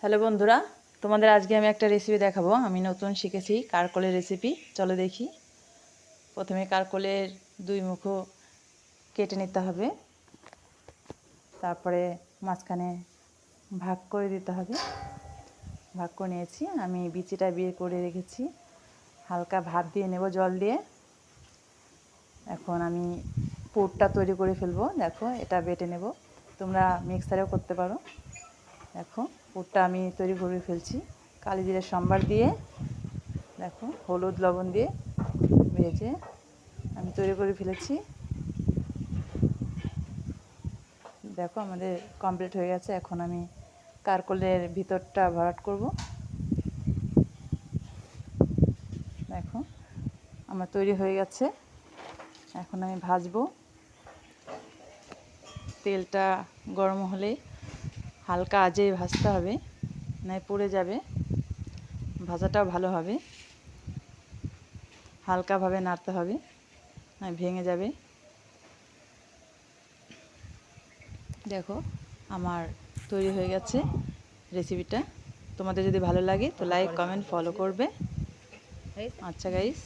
Hello বন্ধুরা, তোমাদের আজকে আমি একটা রেসিপি দেখাবো। আমি নতুন শিখেছি কারকলের রেসিপি। চলো দেখি। প্রথমে কারকলের দুই মুখো কেটে নিতে হবে, তারপরে মাঝখানে ভাগ করে দিতে হবে। ভাগ করে নিয়েছি, আমি বিচিটা বের করে রেখেছি। হালকা ভাপ দিয়ে নেব জল দিয়ে। এখন আমি পুরটা তৈরি করে ফেলবো। দেখো, এটা বেটে নেব, তোমরা মিক্সারেও করতে পারো। দেখো, পুরটা আমি তৈরি করে ফেলছি কালি জিরে সম্বার দিয়ে। দেখো, হলুদ লবণ দিয়ে ভেজে আমি তৈরি করে ফেলেছি। দেখো, আমাদের কমপ্লিট হয়ে গেছে। এখন আমি কারকলের ভিতরটা ভরাট করব। দেখো, আমার তৈরি হয়ে গেছে। এখন আমি ভাজবো। তেলটা গরম হলে হালকা আঁচে ভাজতে হবে, নয় পুড়ে যাবে। ভাজাটাও ভালো হবে, হালকাভাবে নাড়তে হবে, নয় ভেঙে যাবে। দেখো, আমার তৈরি হয়ে গেছে রেসিপিটা। তোমাদের যদি ভালো লাগে তো লাইক কমেন্ট ফলো করবে। আচ্ছা গাইস।